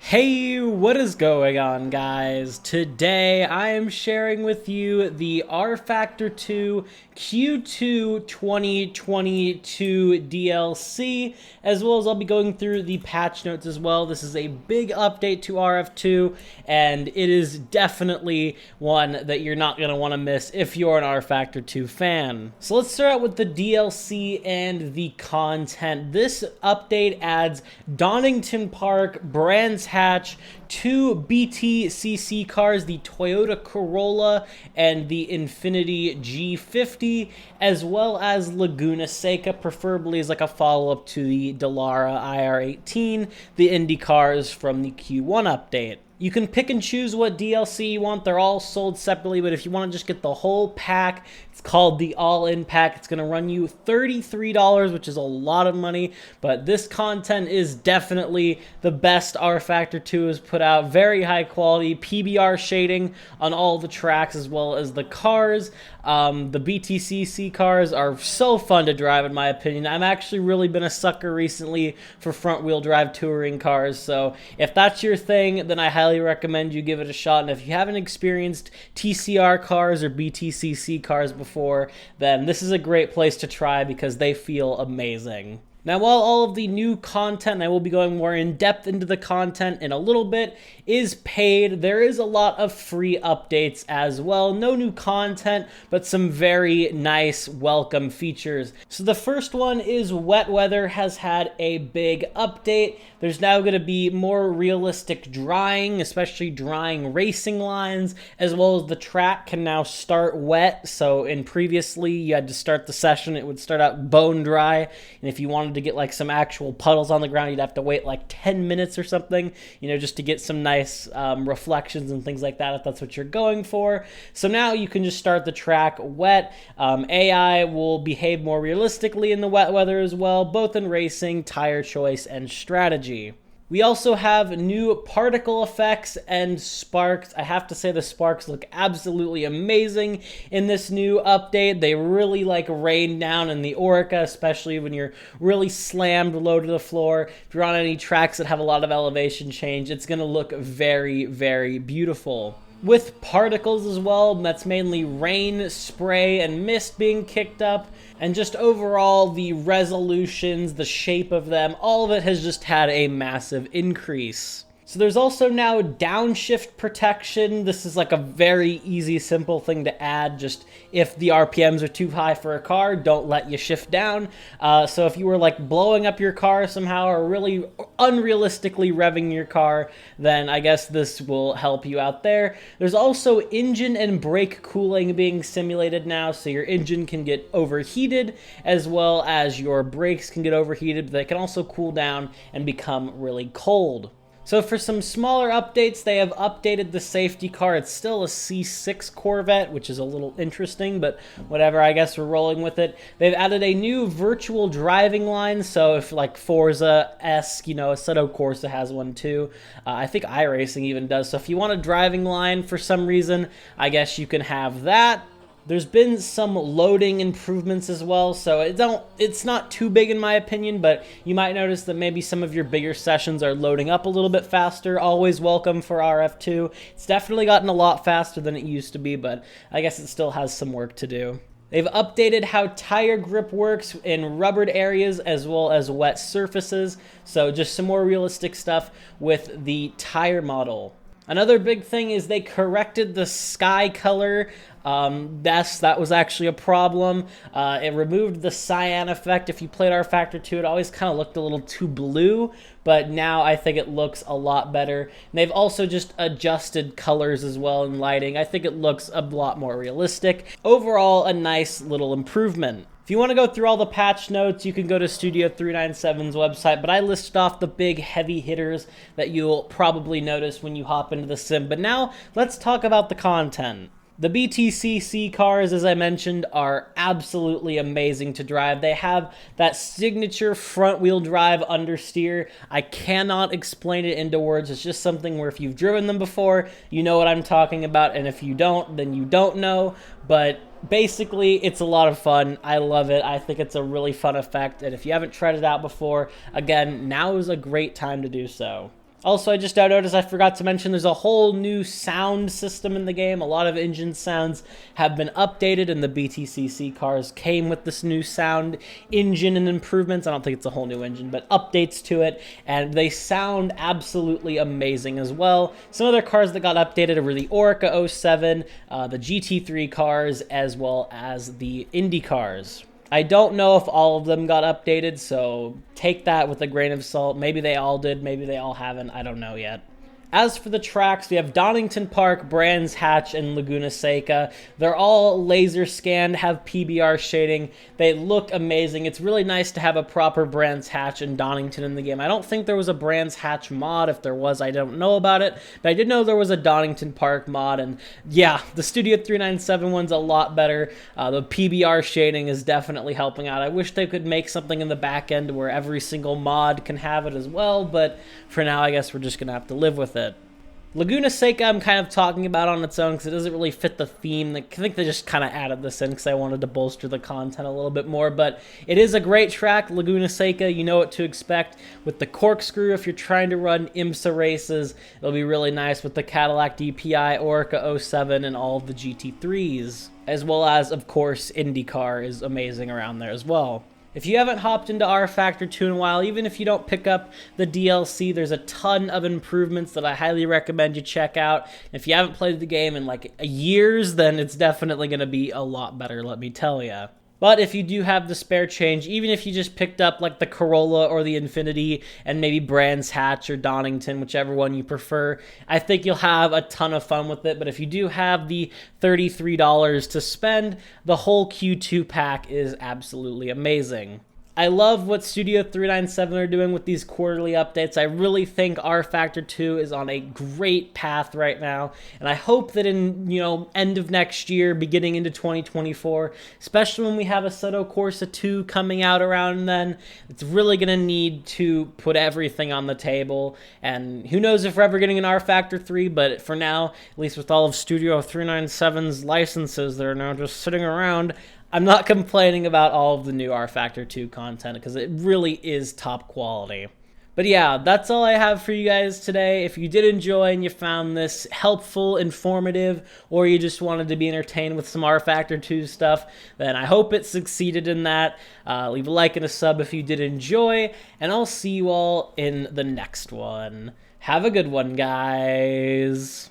Hey, what is going on, guys? Today I am sharing with you the rFactor 2 Q2 2022 DLC, as well as I'll be going through the patch notes as well. This is a big update to RF2, and it is definitely one that you're not going to want to miss if you're an rFactor 2 fan. So let's start out with the DLC and the content. This update adds Donington Park, Brands Hatch, two BTCC cars, the Toyota Corolla and the Infiniti G50, as well as Laguna Seca, preferably as like a follow-up to the Dallara IR18, the Indy cars from the Q1 update. You can pick and choose what DLC you want. They're all sold separately, but if you want to just get the whole pack, it's called the all-in pack. It's going to run you $33, which is a lot of money, but this content is definitely the best rFactor 2 has put out. Very high quality PBR shading on all the tracks as well as the cars. The BTCC cars are so fun to drive, in my opinion. I've actually really been a sucker recently for front-wheel drive touring cars, so if that's your thing, then I highly recommend you give it a shot. And if you haven't experienced TCR cars or BTCC cars before, then this is a great place to try because they feel amazing. Now, while all of the new content, and I will be going more in depth into the content in a little bit, is paid, there is a lot of free updates as well. No new content, but some very nice welcome features. So the first one is wet weather has had a big update. There's now going to be more realistic drying, especially drying racing lines, as well as the track can now start wet. So previously you had to start the session, it would start out bone dry, and if you wanted to get like some actual puddles on the ground, you'd have to wait like 10 minutes or something, just to get some nice reflections and things like that, if that's what you're going for. So now you can just start the track wet. AI will behave more realistically in the wet weather as well, both in racing, tire choice, and strategy. We also have new particle effects and sparks. I have to say the sparks look absolutely amazing in this new update. They really rain down in the Orca, especially when you're really slammed low to the floor. If you're on any tracks that have a lot of elevation change, it's going to look very, very beautiful. With particles as well, that's mainly rain, spray, and mist being kicked up, and just overall the resolutions, the shape of them, all of it has just had a massive increase. So there's also now downshift protection. This is like a very easy, simple thing to add. Just if the RPMs are too high for a car, don't let you shift down. So if you were blowing up your car somehow or really unrealistically revving your car, then I guess this will help you out there. There's also engine and brake cooling being simulated now, so your engine can get overheated as well as your brakes can get overheated, but they can also cool down and become really cold. So for some smaller updates, they have updated the safety car. It's still a C6 Corvette, which is a little interesting, but whatever, I guess we're rolling with it. They've added a new virtual driving line, so if Forza-esque, Assetto Corsa has one too. I think iRacing even does. So if you want a driving line for some reason, I guess you can have that. There's been some loading improvements as well, so it's not too big in my opinion, but you might notice that maybe some of your bigger sessions are loading up a little bit faster. Always welcome for RF2. It's definitely gotten a lot faster than it used to be, but I guess it still has some work to do. They've updated how tire grip works in rubbered areas as well as wet surfaces, so just some more realistic stuff with the tire model. Another big thing is they corrected the sky color. That was actually a problem. It removed the cyan effect. If you played rFactor 2, it always kind of looked a little too blue, but now I think it looks a lot better. And they've also just adjusted colors as well in lighting. I think it looks a lot more realistic. Overall, a nice little improvement. If you want to go through all the patch notes, you can go to Studio 397's website, but I listed off the big heavy hitters that you'll probably notice when you hop into the sim. But now, let's talk about the content. The BTCC cars, as I mentioned, are absolutely amazing to drive. They have that signature front-wheel drive understeer. I cannot explain it into words. It's just something where if you've driven them before, you know what I'm talking about, and if you don't, then you don't know. But basically, it's a lot of fun. I love it. I think it's a really fun effect, and if you haven't tried it out before, again, now is a great time to do so. Also, I just now noticed I forgot to mention there's a whole new sound system in the game. A lot of engine sounds have been updated, and the BTCC cars came with this new sound engine and improvements. I don't think it's a whole new engine, but updates to it, and they sound absolutely amazing as well. Some other cars that got updated were the Orca 07, the GT3 cars, as well as the Indy cars. I don't know if all of them got updated, so take that with a grain of salt. Maybe they all did, maybe they all haven't. I don't know yet. As for the tracks, we have Donington Park, Brands Hatch, and Laguna Seca. They're all laser scanned, have PBR shading. They look amazing. It's really nice to have a proper Brands Hatch and Donington in the game. I don't think there was a Brands Hatch mod. If there was, I don't know about it. But I did know there was a Donington Park mod. And yeah, the Studio 397 one's a lot better. The PBR shading is definitely helping out. I wish they could make something in the back end where every single mod can have it as well. But for now, I guess we're just going to have to live with it. Laguna Seca I'm kind of talking about on its own because it doesn't really fit the theme. I think they just kind of added this in because I wanted to bolster the content a little bit more, but it is a great track. Laguna Seca, you know what to expect with the corkscrew. If you're trying to run IMSA races, it'll be really nice with the Cadillac DPI, Orca 07, and all of the GT3s, as well as, of course, IndyCar is amazing around there as well. If you haven't hopped into rFactor 2 in a while, even if you don't pick up the DLC, there's a ton of improvements that I highly recommend you check out. If you haven't played the game in like years, then it's definitely going to be a lot better, let me tell you. But if you do have the spare change, even if you just picked up like the Corolla or the Infiniti and maybe Brands Hatch or Donington, whichever one you prefer, I think you'll have a ton of fun with it. But if you do have the $33 to spend, the whole Q2 pack is absolutely amazing. I love what Studio 397 are doing with these quarterly updates. I really think rFactor 2 is on a great path right now, and I hope that in, end of next year, beginning into 2024, especially when we have Assetto Corsa 2 coming out around then, it's really going to need to put everything on the table, and who knows if we're ever getting an rFactor 3, but for now, at least with all of Studio 397's licenses that are now just sitting around, I'm not complaining about all of the new rFactor 2 content because it really is top quality. But yeah, that's all I have for you guys today. If you did enjoy and you found this helpful, informative, or you just wanted to be entertained with some rFactor 2 stuff, then I hope it succeeded in that. Leave a like and a sub if you did enjoy, and I'll see you all in the next one. Have a good one, guys.